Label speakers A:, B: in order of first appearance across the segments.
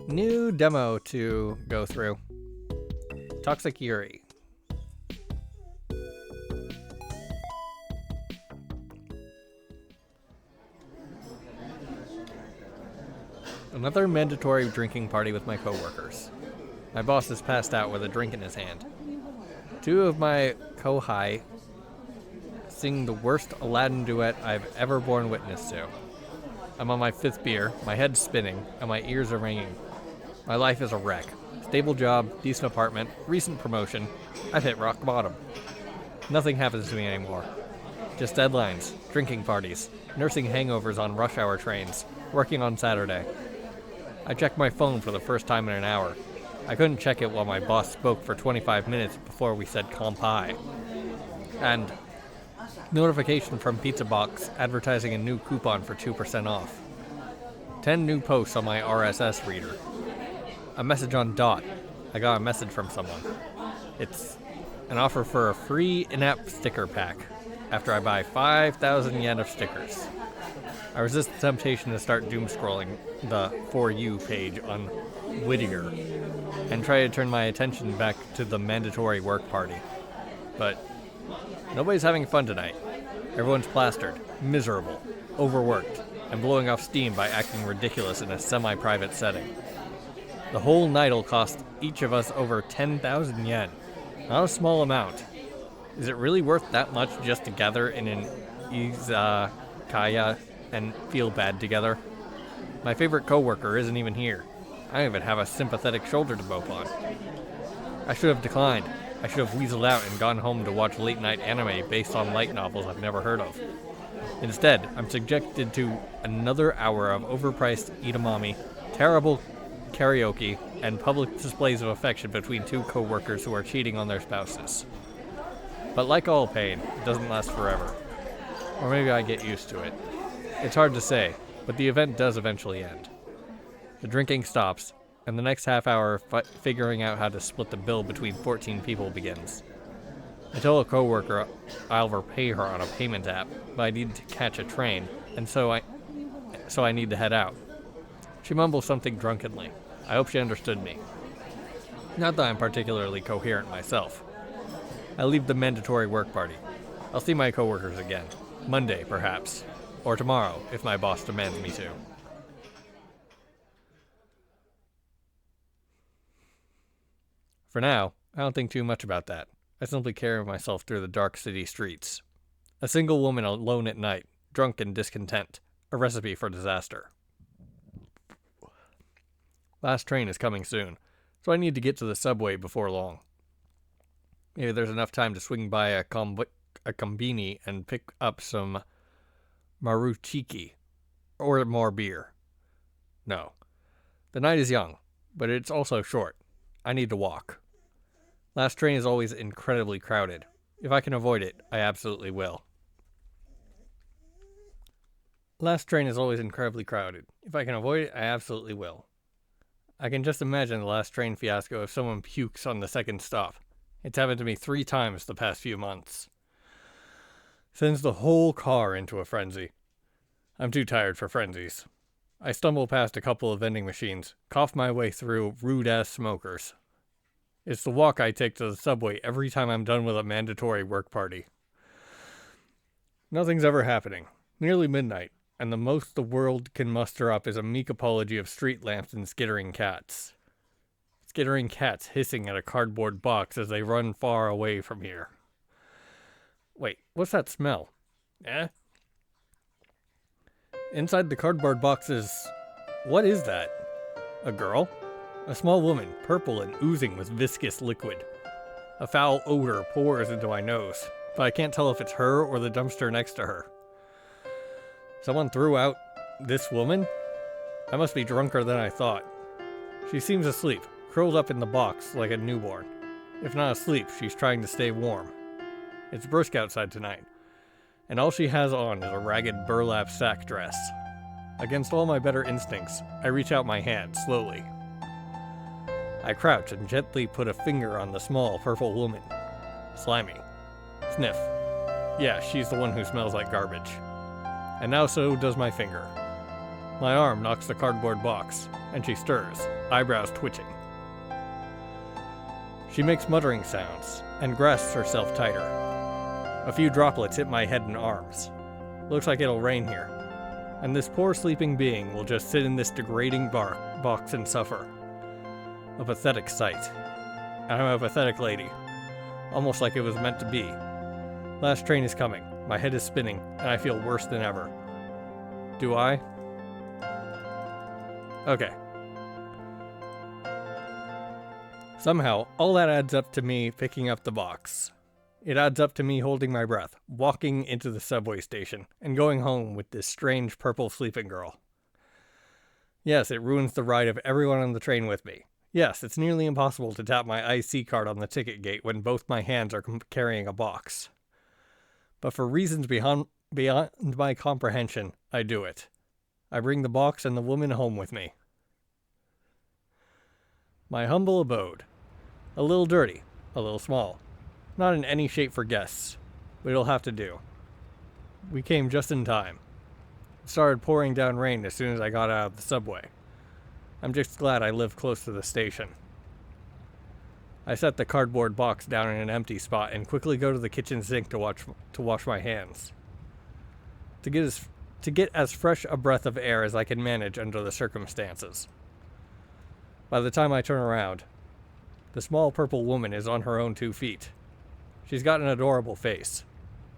A: New demo to go through. Toxic Yuri. Another mandatory drinking party with my coworkers. My boss is passed out with a drink in his hand. Two of my kohai sing the worst Aladdin duet I've ever borne witness to. I'm on my 5th beer, my head's spinning, and my ears are ringing. My life is a wreck. Stable job, decent apartment, recent promotion. I've hit rock bottom. Nothing happens to me anymore. Just deadlines, drinking parties, nursing hangovers on rush hour trains, working on Saturday. I checked my phone for the first time in an hour. I couldn't check it while my boss spoke for 25 minutes before we said "Kampai." And notification from Pizza Box advertising a new coupon for 2% off. 10 new posts on my RSS reader. A message on Dot. I got a message from someone. It's an offer for a free in-app sticker pack after I buy 5,000 yen of stickers. I resist the temptation to start doom scrolling the For You page on Whittier and try to turn my attention back to the mandatory work party. But nobody's having fun tonight. Everyone's plastered, miserable, overworked, and blowing off steam by acting ridiculous in a semi-private setting. The whole night'll cost each of us over 10,000 yen. Not a small amount. Is it really worth that much just to gather in an izakaya and feel bad together? My favorite coworker isn't even here. I don't even have a sympathetic shoulder to mope on. I should have declined. I should have weaseled out and gone home to watch late-night anime based on light novels I've never heard of. Instead, I'm subjected to another hour of overpriced edamame, terrible karaoke, and public displays of affection between two coworkers who are cheating on their spouses. But like all pain, it doesn't last forever. Or maybe I get used to it. It's hard to say, but the event does eventually end. The drinking stops, and the next half hour figuring out how to split the bill between 14 people begins. I tell a coworker I'll repay her on a payment app, but I need to catch a train, and so I need to head out. She mumbles something drunkenly. I hope she understood me. Not that I'm particularly coherent myself. I leave the mandatory work party. I'll see my coworkers again. Monday, perhaps. Or tomorrow, if my boss demands me to. For now, I don't think too much about that. I simply carry myself through the dark city streets. A single woman alone at night, drunk and discontent. A recipe for disaster. Last train is coming soon, so I need to get to the subway before long. Maybe there's enough time to swing by a kombini and pick up some maruchiki, or more beer. No. The night is young, but it's also short. I need to walk. Last train is always incredibly crowded. If I can avoid it, I absolutely will. Last train is always incredibly crowded. If I can avoid it, I absolutely will. I can just imagine the last train fiasco if someone pukes on the second stop. It's happened to me 3 times the past few months. Sends the whole car into a frenzy. I'm too tired for frenzies. I stumble past a couple of vending machines, cough my way through rude-ass smokers. It's the walk I take to the subway every time I'm done with a mandatory work party. Nothing's ever happening. Nearly midnight, and the most the world can muster up is a meek apology of street lamps and skittering cats. Skittering cats hissing at a cardboard box as they run far away from here. Wait, what's that smell? Eh? Inside the cardboard boxes, what is that? A girl? A small woman, purple and oozing with viscous liquid. A foul odor pours into my nose, but I can't tell if it's her or the dumpster next to her. Someone threw out this woman? I must be drunker than I thought. She seems asleep, curled up in the box like a newborn. If not asleep, she's trying to stay warm. It's brisk outside tonight, and all she has on is a ragged burlap sack dress. Against all my better instincts, I reach out my hand, slowly. I crouch and gently put a finger on the small, purple woman. Slimy. Sniff. Yeah, she's the one who smells like garbage. And now so does my finger. My arm knocks the cardboard box, and she stirs, eyebrows twitching. She makes muttering sounds and grasps herself tighter. A few droplets hit my head and arms. Looks like it'll rain here, and this poor sleeping being will just sit in this degrading box and suffer. A pathetic sight. I'm a pathetic lady. Almost like it was meant to be. Last train is coming. My head is spinning, and I feel worse than ever. Do I? Okay. Somehow, all that adds up to me picking up the box. It adds up to me holding my breath, walking into the subway station, and going home with this strange purple sleeping girl. Yes, it ruins the ride of everyone on the train with me. Yes, it's nearly impossible to tap my IC card on the ticket gate when both my hands are carrying a box. But for reasons beyond my comprehension, I do it. I bring the box and the woman home with me. My humble abode. A little dirty, a little small. Not in any shape for guests, but it'll have to do. We came just in time. It started pouring down rain as soon as I got out of the subway. I'm just glad I live close to the station. I set the cardboard box down in an empty spot and quickly go to the kitchen sink to wash my hands. To get as fresh a breath of air as I can manage under the circumstances. By the time I turn around, the small purple woman is on her own 2 feet. She's got an adorable face.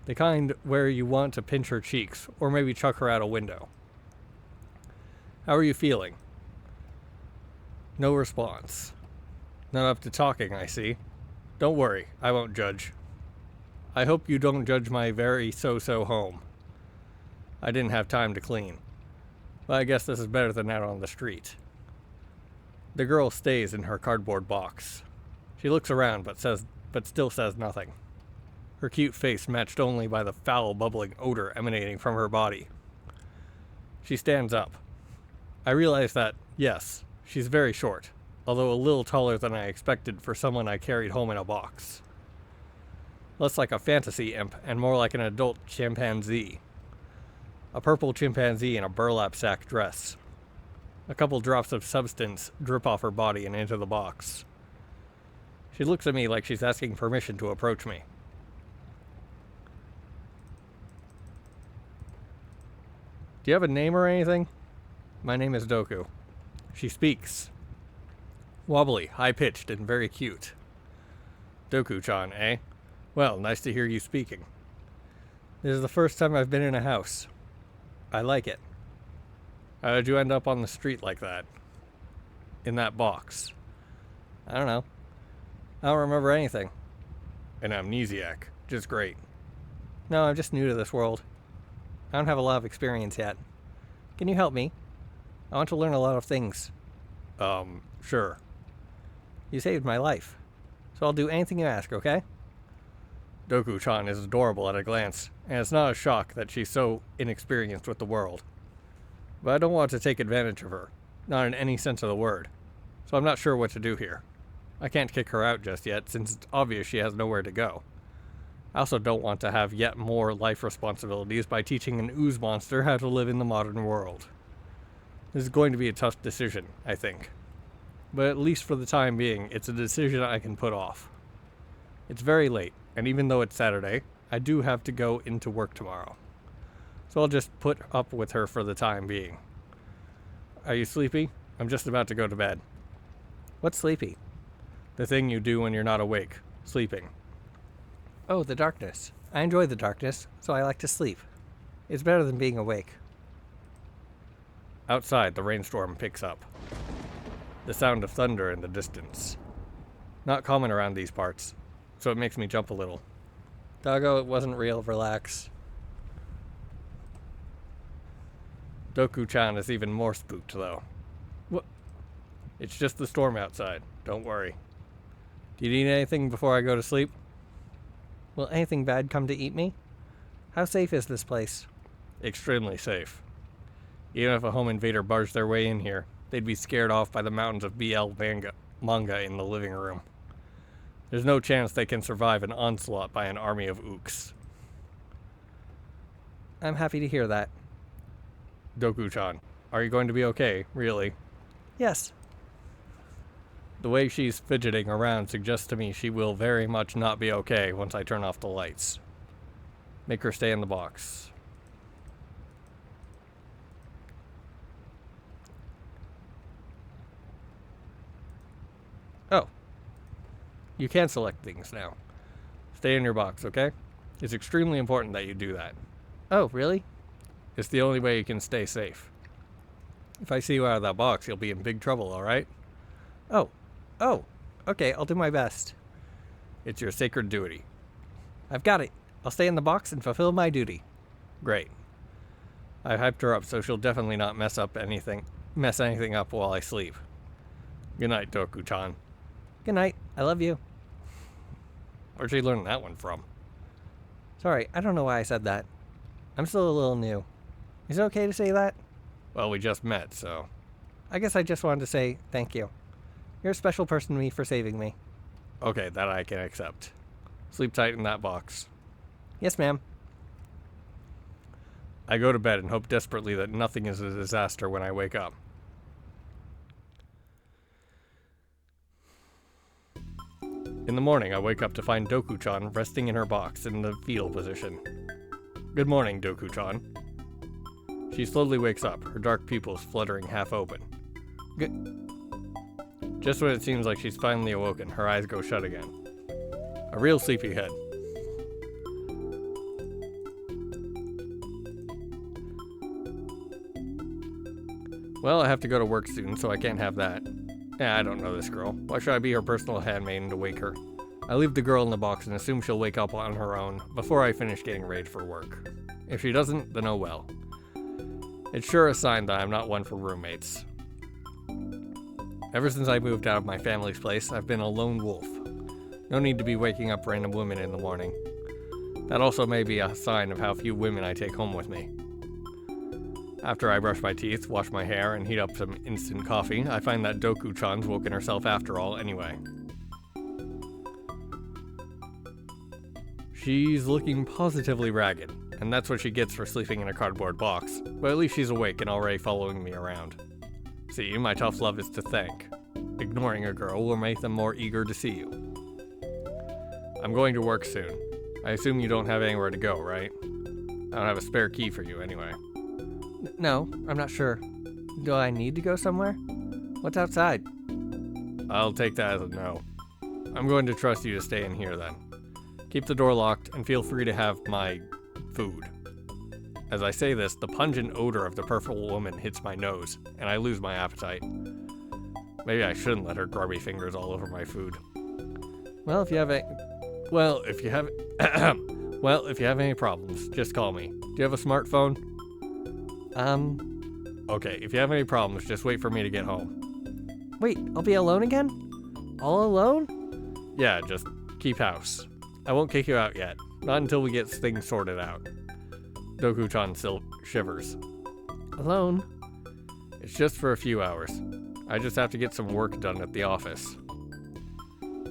A: The kind where you want to pinch her cheeks, or maybe chuck her out a window. How are you feeling? No response. Not up to talking, I see. Don't worry, I won't judge. I hope you don't judge my very so-so home. I didn't have time to clean. But I guess this is better than out on the street. The girl stays in her cardboard box. She looks around but still says nothing. Her cute face matched only by the foul bubbling odor emanating from her body. She stands up. I realize that, yes, she's very short, although a little taller than I expected for someone I carried home in a box. Less like a fantasy imp and more like an adult chimpanzee. A purple chimpanzee in a burlap sack dress. A couple drops of substance drip off her body and into the box. She looks at me like she's asking permission to approach me. Do you have a name or anything? My name is Doku. She speaks. Wobbly, high-pitched, and very cute. Doku-chan, eh? Well, nice to hear you speaking. This is the first time I've been in a house. I like it. How did you end up on the street like that? In that box? I don't know. I don't remember anything. An amnesiac. Just great. No, I'm just new to this world. I don't have a lot of experience yet. Can you help me? I want to learn a lot of things. Sure. You saved my life. So I'll do anything you ask, okay? Doku-chan is adorable at a glance, and it's not a shock that she's so inexperienced with the world. But I don't want to take advantage of her, not in any sense of the word, so I'm not sure what to do here. I can't kick her out just yet, since it's obvious she has nowhere to go. I also don't want to have yet more life responsibilities by teaching an ooze monster how to live in the modern world. This is going to be a tough decision, I think. But at least for the time being, it's a decision I can put off. It's very late, and even though it's Saturday, I do have to go into work tomorrow. So I'll just put up with her for the time being. Are you sleepy? I'm just about to go to bed. What's sleepy? The thing you do when you're not awake. Sleeping. Oh, the darkness. I enjoy the darkness, so I like to sleep. It's better than being awake. Outside, the rainstorm picks up. The sound of thunder in the distance. Not common around these parts, so it makes me jump a little. Doggo, it wasn't real. Relax. Doku-chan is even more spooked, though. What? It's just the storm outside. Don't worry. Do you need anything before I go to sleep? Will anything bad come to eat me? How safe is this place? Extremely safe. Even if a home invader barged their way in here, they'd be scared off by the mountains of BL manga in the living room. There's no chance they can survive an onslaught by an army of ooks. I'm happy to hear that. Doku-chan, are you going to be okay, really? Yes. The way she's fidgeting around suggests to me she will very much not be okay once I turn off the lights. Make her stay in the box. Oh. You can select things now. Stay in your box, okay? It's extremely important that you do that. Oh, really? It's the only way you can stay safe. If I see you out of that box, you'll be in big trouble, alright? Oh. Oh. Okay, I'll do my best. It's your sacred duty. I've got it. I'll stay in the box and fulfill my duty. Great. I hyped her up so she'll definitely not mess anything up while I sleep. Good night, Doku-chan. Good night. I love you. Where'd she learn that one from? Sorry, I don't know why I said that. I'm still a little new. Is it okay to say that? Well, we just met, so... I guess I just wanted to say thank you. You're a special person to me for saving me. Okay, that I can accept. Sleep tight in that box. Yes, ma'am. I go to bed and hope desperately that nothing is a disaster when I wake up. In the morning, I wake up to find Doku-chan resting in her box in the fetal position. Good morning, Doku-chan. She slowly wakes up, her dark pupils fluttering half open. Just when it seems like she's finally awoken, her eyes go shut again. A real sleepyhead. Well, I have to go to work soon, so I can't have that. I don't know this girl. Why should I be her personal handmaiden to wake her? I leave the girl in the box and assume she'll wake up on her own before I finish getting ready for work. If she doesn't, then oh well. It's sure a sign that I'm not one for roommates. Ever since I moved out of my family's place, I've been a lone wolf. No need to be waking up random women in the morning. That also may be a sign of how few women I take home with me. After I brush my teeth, wash my hair, and heat up some instant coffee, I find that Doku-chan's woken herself after all anyway. She's looking positively ragged, and that's what she gets for sleeping in a cardboard box, but at least she's awake and already following me around. See, my tough love is to thank. Ignoring a girl will make them more eager to see you. I'm going to work soon. I assume you don't have anywhere to go, right? I don't have a spare key for you anyway. No, I'm not sure. Do I need to go somewhere? What's outside? I'll take that as a no. I'm going to trust you to stay in here then. Keep the door locked and feel free to have my food. As I say this, the pungent odor of the purple woman hits my nose, and I lose my appetite. Maybe I shouldn't let her grubby fingers all over my food. Well, if you have any problems, just call me. Do you have a smartphone? Okay, if you have any problems, just wait for me to get home. Wait, I'll be alone again? All alone? Yeah, just keep house. I won't kick you out yet. Not until we get things sorted out. Doku-chan still shivers. Alone? It's just for a few hours. I just have to get some work done at the office.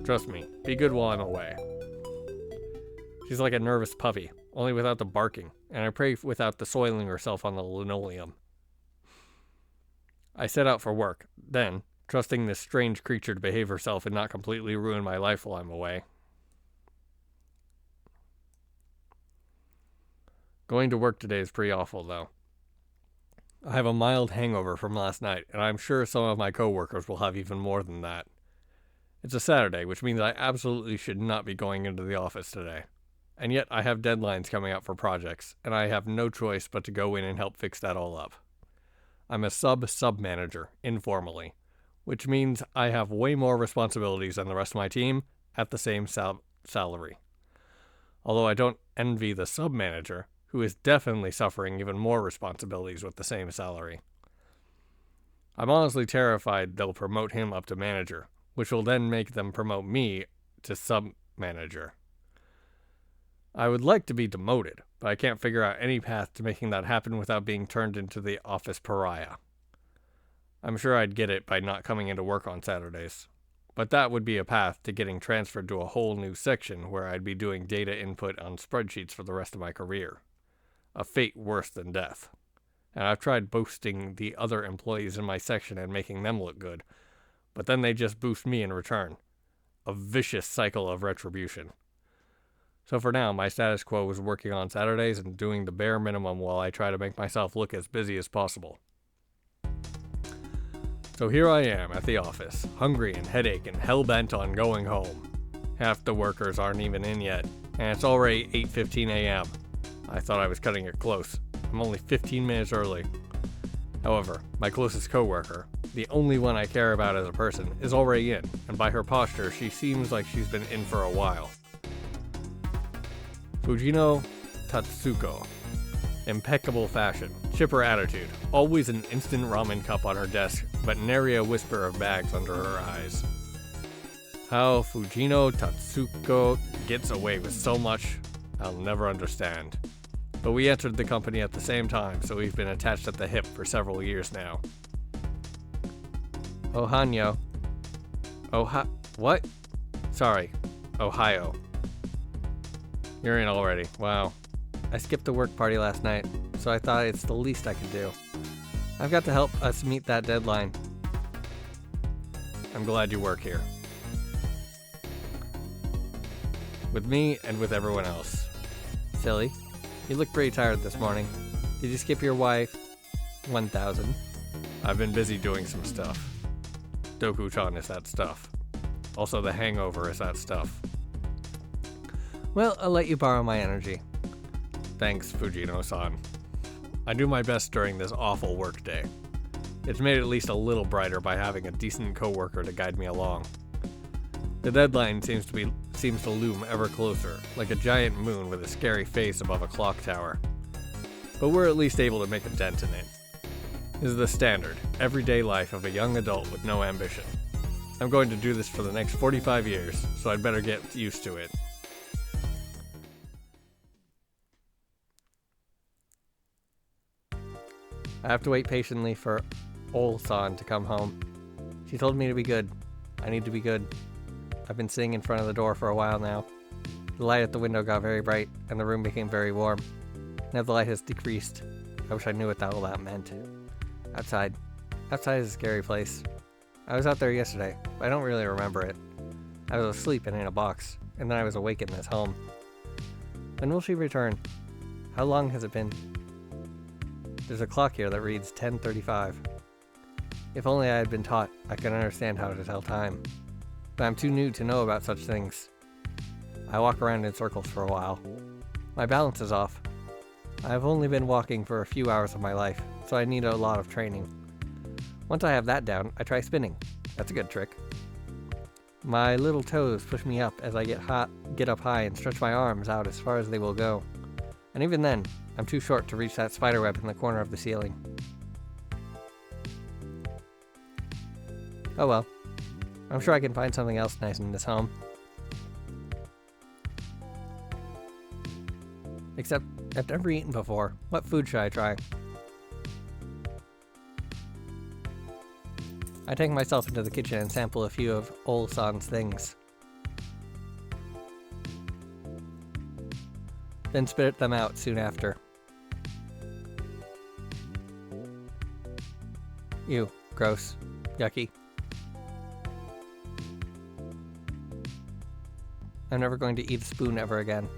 A: Trust me, be good while I'm away. She's like a nervous puppy, only without the barking, and I pray without the soiling herself on the linoleum. I set out for work, then, trusting this strange creature to behave herself and not completely ruin my life while I'm away. Going to work today is pretty awful, though. I have a mild hangover from last night, and I'm sure some of my coworkers will have even more than that. It's a Saturday, which means I absolutely should not be going into the office today. And yet I have deadlines coming up for projects, and I have no choice but to go in and help fix that all up. I'm a sub-manager, informally, which means I have way more responsibilities than the rest of my team at the same salary. Although I don't envy the sub-manager, who is definitely suffering even more responsibilities with the same salary. I'm honestly terrified they'll promote him up to manager, which will then make them promote me to sub-manager. I would like to be demoted, but I can't figure out any path to making that happen without being turned into the office pariah. I'm sure I'd get it by not coming into work on Saturdays, but that would be a path to getting transferred to a whole new section where I'd be doing data input on spreadsheets for the rest of my career. A fate worse than death. And I've tried boosting the other employees in my section and making them look good, but then they just boost me in return. A vicious cycle of retribution. So for now, my status quo is working on Saturdays and doing the bare minimum while I try to make myself look as busy as possible. So here I am at the office, hungry and headache and hell-bent on going home. Half the workers aren't even in yet, and it's already 8:15 a.m. I thought I was cutting it close. I'm only 15 minutes early. However, my closest coworker, the only one I care about as a person, is already in, and by her posture, she seems like she's been in for a while. Fujino Tatsuko. Impeccable fashion, chipper attitude, always an instant ramen cup on her desk, but nary a whisper of bags under her eyes. How Fujino Tatsuko gets away with so much, I'll never understand. But we entered the company at the same time, so we've been attached at the hip for several years now. Ohanyo. What? Sorry. Ohio. You're in already. Wow. I skipped the work party last night, so I thought it's the least I could do. I've got to help us meet that deadline. I'm glad you work here. With me and with everyone else. Silly. You look pretty tired this morning. Did you skip your wife? 1000. I've been busy doing some stuff. Doku-chan is that stuff. Also, the hangover is that stuff. Well, I'll let you borrow my energy. Thanks, Fujino-san. I do my best during this awful work day. It's made at least a little brighter by having a decent coworker to guide me along. The deadline seems to loom ever closer, like a giant moon with a scary face above a clock tower. But we're at least able to make a dent in it. This is the standard, everyday life of a young adult with no ambition. I'm going to do this for the next 45 years, so I'd better get used to it. I have to wait patiently for Ol-san to come home. She told me to be good. I need to be good. I've been sitting in front of the door for a while now. The light at the window got very bright, and the room became very warm. Now the light has decreased. I wish I knew what all that meant. Outside. Outside is a scary place. I was out there yesterday, but I don't really remember it. I was asleep and in a box, and then I was awake in this home. When will she return? How long has it been? There's a clock here that reads 10:35. If only I had been taught, I could understand how to tell time. But I'm too new to know about such things. I walk around in circles for a while. My balance is off. I have only been walking for a few hours of my life, so I need a lot of training. Once I have that down, I try spinning. That's a good trick. My little toes push me up as I get up high and stretch my arms out as far as they will go. And even then, I'm too short to reach that spiderweb in the corner of the ceiling. Oh well. I'm sure I can find something else nice in this home. Except, I've never eaten before. What food should I try? I take myself into the kitchen and sample a few of Ol-san's things. Then spit them out soon after. Ew, gross, yucky. I'm never going to eat a spoon ever again.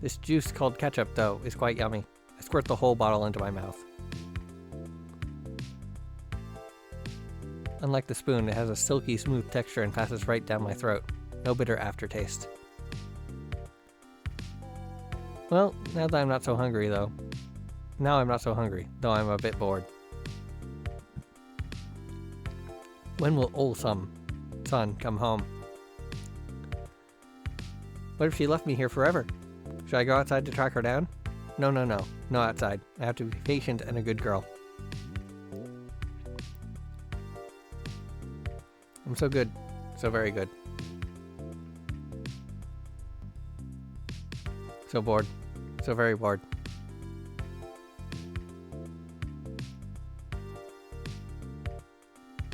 A: This juice called ketchup, though, is quite yummy. I squirt the whole bottle into my mouth. Unlike the spoon, it has a silky smooth texture and passes right down my throat. No bitter aftertaste. Well, now I'm not so hungry, though I'm a bit bored. When will Ol-san come home? What if she left me here forever? Should I go outside to track her down? No outside. I have to be patient and a good girl. I'm so good. So very good. So bored. So very bored.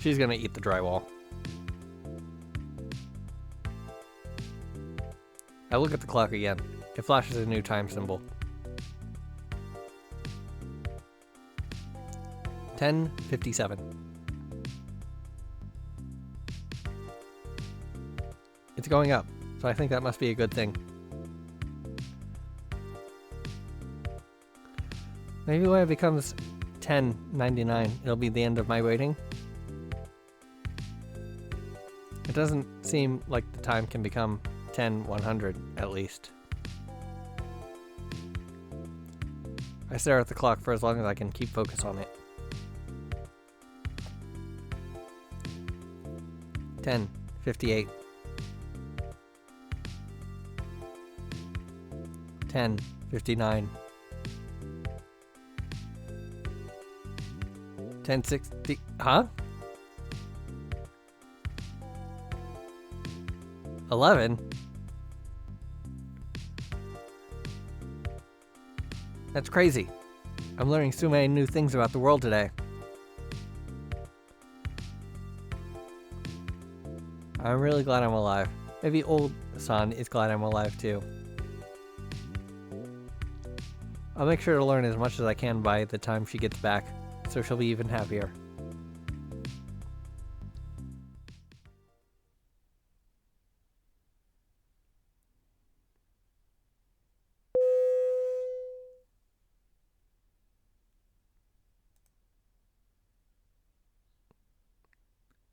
A: She's gonna eat the drywall. I look at the clock again. It flashes a new time symbol. 10:57. It's going up, so I think that must be a good thing. Maybe when it becomes 10:99, it'll be the end of my waiting. It doesn't seem like the time can become 10:100 at least. I stare at the clock for as long as I can keep focus on it. 10:58. 10:59. 10:60. Huh? 11? That's crazy. I'm learning so many new things about the world today. I'm really glad I'm alive. Maybe old San is glad I'm alive too. I'll make sure to learn as much as I can by the time she gets back, so she'll be even happier.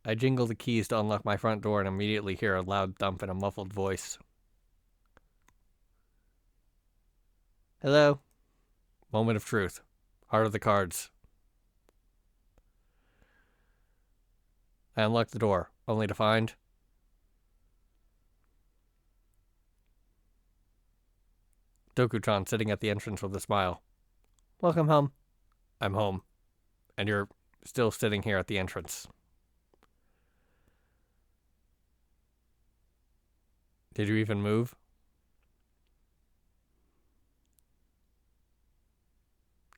A: I jingle the keys to unlock my front door and immediately hear a loud thump in a muffled voice. Hello? Moment of truth. Heart of the cards. I unlock the door, only to find... Doku-chan sitting at the entrance with a smile. Welcome home. I'm home. And you're still sitting here at the entrance. Did you even move?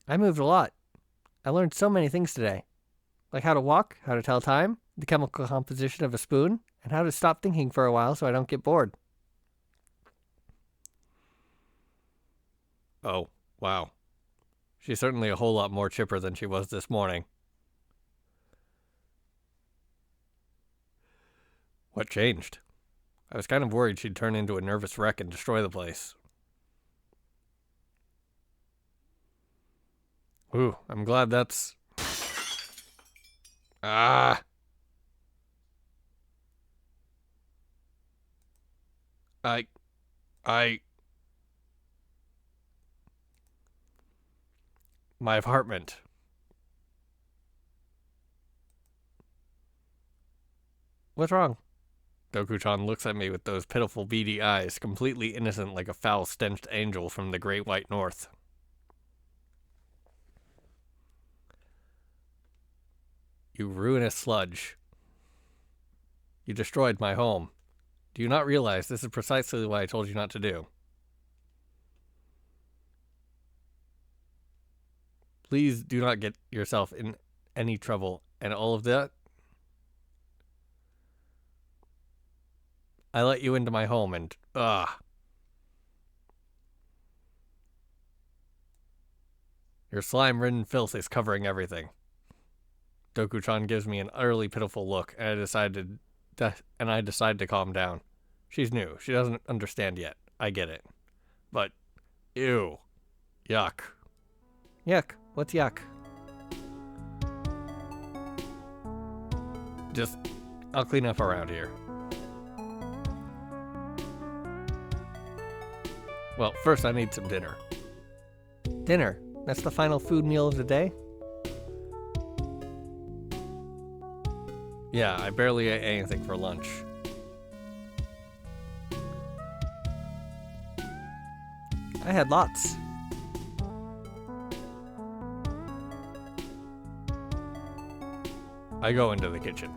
A: I moved a lot. I learned so many things today. Like how to walk, how to tell time, the chemical composition of a spoon, and how to stop thinking for a while so I don't get bored. Oh, wow. She's certainly a whole lot more chipper than she was this morning. What changed? I was kind of worried she'd turn into a nervous wreck and destroy the place. Ooh, I'm glad that's... Ah! My apartment. What's wrong? Doku-chan looks at me with those pitiful beady eyes, completely innocent like a foul-stenched angel from the great white north. You ruinous sludge. You destroyed my home. Do you not realize this is precisely what I told you not to do? Please do not get yourself in any trouble and all of that. I let you into my home and, Your slime-ridden filth is covering everything. Doku-chan gives me an utterly pitiful look, and I decide to calm down. She's new. She doesn't understand yet. I get it. But, ew. Yuck. Yuck. What's yuck? I'll clean up around here. Well, first I need some dinner. Dinner? That's the final food meal of the day? Yeah, I barely ate anything for lunch. I had lots. I go into the kitchen.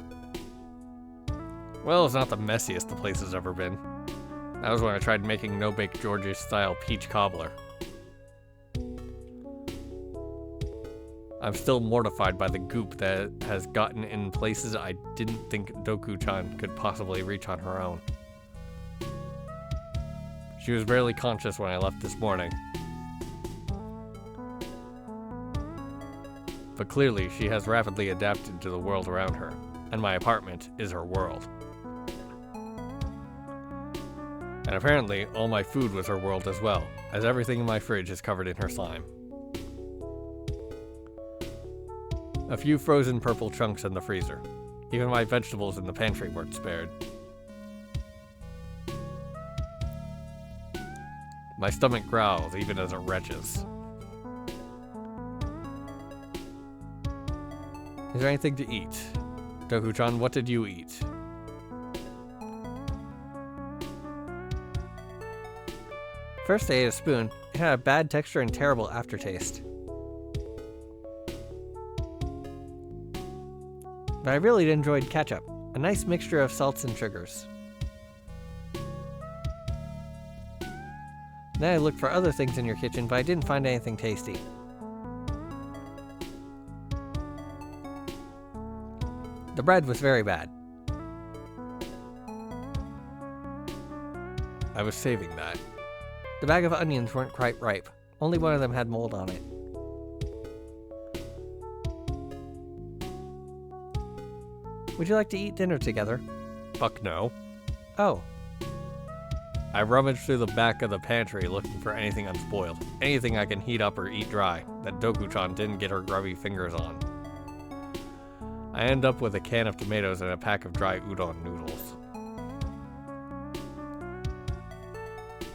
A: Well, it's not the messiest the place has ever been. That was when I tried making no-bake Georgia-style peach cobbler. I'm still mortified by the goop that has gotten in places I didn't think Doku-chan could possibly reach on her own. She was barely conscious when I left this morning. But clearly, she has rapidly adapted to the world around her, and my apartment is her world. And apparently, all my food was her world as well, as everything in my fridge is covered in her slime. A few frozen purple chunks in the freezer. Even my vegetables in the pantry weren't spared. My stomach growls even as it retches. Is there anything to eat? Doku-chan, what did you eat? First I ate a spoon. It had a bad texture and terrible aftertaste. But I really enjoyed ketchup. A nice mixture of salts and sugars. Then I looked for other things in your kitchen, but I didn't find anything tasty. The bread was very bad. I was saving that. The bag of onions weren't quite ripe. Only one of them had mold on it. Would you like to eat dinner together? Fuck no. Oh. I rummaged through the back of the pantry looking for anything unspoiled. Anything I can heat up or eat dry that Doku-chan didn't get her grubby fingers on. I end up with a can of tomatoes and a pack of dry udon noodles.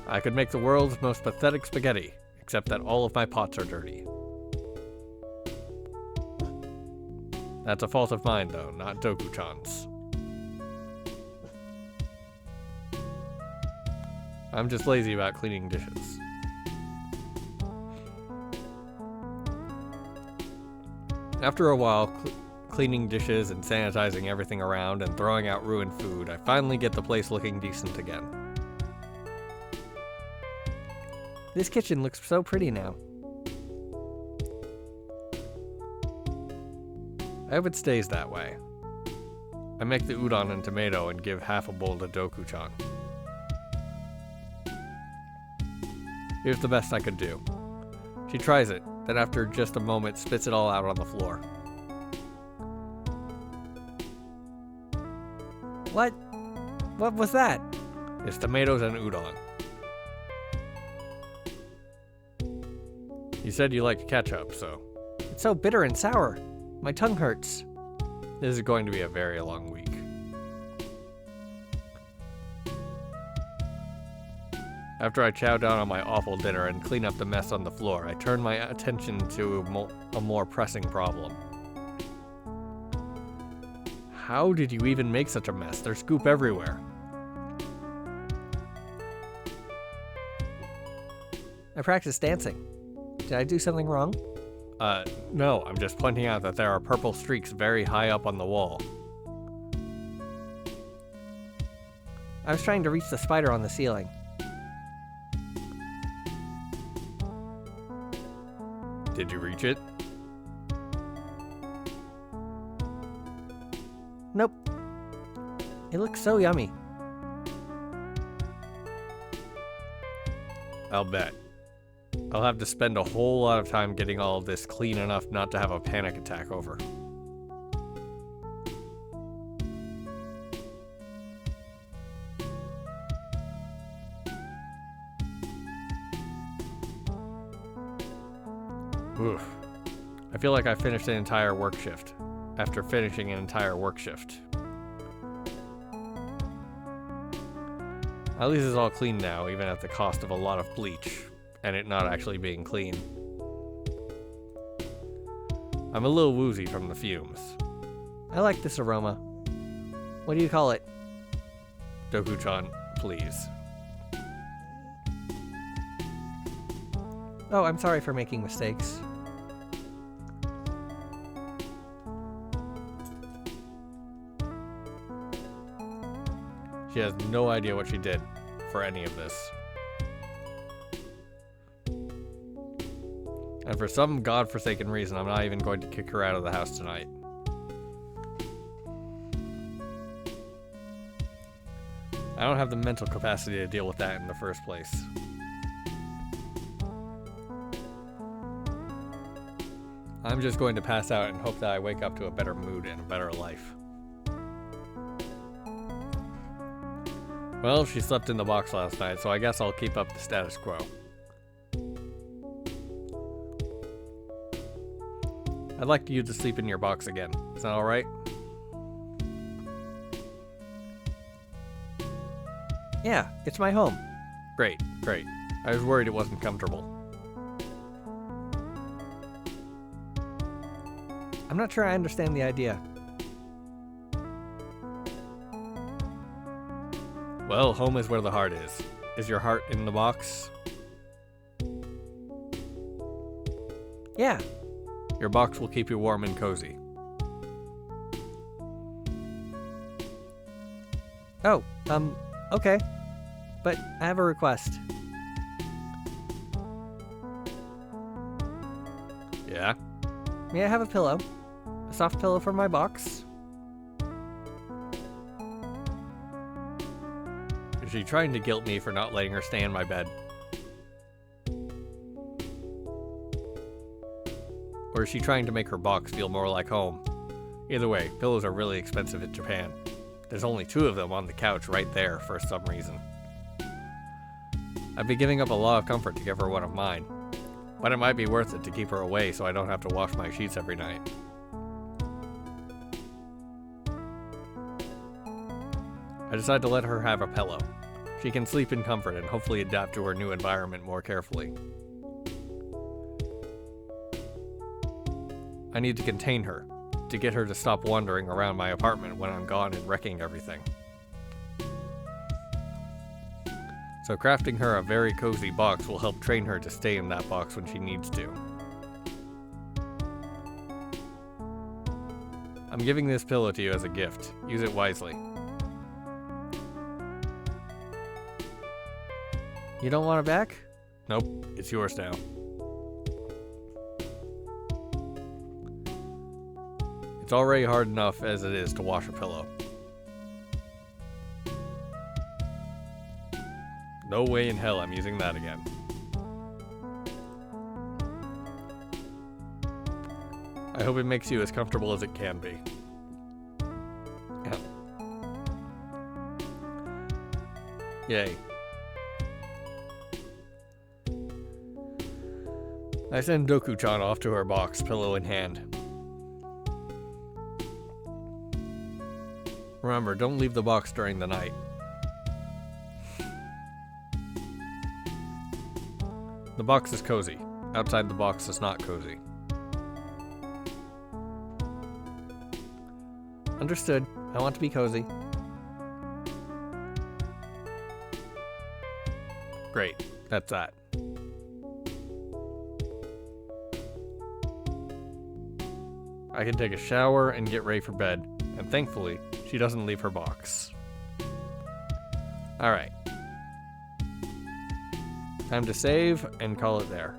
A: I could make the world's most pathetic spaghetti, except that all of my pots are dirty. That's a fault of mine, though, not Doku-chan's. I'm just lazy about cleaning dishes. After a while, cleaning dishes and sanitizing everything around and throwing out ruined food, I finally get the place looking decent again. This kitchen looks so pretty now. I hope it stays that way. I make the udon and tomato and give half a bowl to Doku-chan. Here's the best I could do. She tries it, then after just a moment spits it all out on the floor. What? What was that? It's tomatoes and udon. You said you liked ketchup, so... It's so bitter and sour. My tongue hurts. This is going to be a very long week. After I chow down on my awful dinner and clean up the mess on the floor, I turn my attention to a more pressing problem. How did you even make such a mess? There's goop everywhere. I practiced dancing. Did I do something wrong? No, I'm just pointing out that there are purple streaks very high up on the wall. I was trying to reach the spider on the ceiling. Did you reach it? Nope. It looks so yummy. I'll bet. I'll have to spend a whole lot of time getting all of this clean enough not to have a panic attack over. Oof. I feel like I finished an entire work shift after finishing an entire work shift. At least it's all clean now, even at the cost of a lot of bleach, and it not actually being clean. I'm a little woozy from the fumes. I like this aroma. What do you call it? Doku-chan, please. Oh, I'm sorry for making mistakes. She has no idea what she did for any of this. And for some godforsaken reason, I'm not even going to kick her out of the house tonight. I don't have the mental capacity to deal with that in the first place. I'm just going to pass out and hope that I wake up to a better mood and a better life. Well, she slept in the box last night, so I guess I'll keep up the status quo. I'd like you to sleep in your box again. Is that alright? Yeah, it's my home. Great, great. I was worried it wasn't comfortable. I'm not sure I understand the idea. Well, home is where the heart is. Is your heart in the box? Yeah. Your box will keep you warm and cozy. Oh, okay. But I have a request. Yeah? May I have a pillow? A soft pillow for my box? Is she trying to guilt me for not letting her stay in my bed? Or is she trying to make her box feel more like home? Either way, pillows are really expensive in Japan. There's only 2 of them on the couch right there for some reason. I'd be giving up a lot of comfort to give her one of mine, but it might be worth it to keep her away so I don't have to wash my sheets every night. I decide to let her have a pillow. She can sleep in comfort and hopefully adapt to her new environment more carefully. I need to contain her, to get her to stop wandering around my apartment when I'm gone and wrecking everything. So crafting her a very cozy box will help train her to stay in that box when she needs to. I'm giving this pillow to you as a gift. Use it wisely. You don't want it back? Nope, it's yours now. It's already hard enough as it is to wash a pillow. No way in hell I'm using that again. I hope it makes you as comfortable as it can be. Yeah. Yay. I send Doku-chan off to her box, pillow in hand. Remember, don't leave the box during the night. The box is cozy. Outside the box is not cozy. Understood. I want to be cozy. Great. That's that. I can take a shower and get ready for bed, and thankfully, she doesn't leave her box. Alright. Time to save and call it there.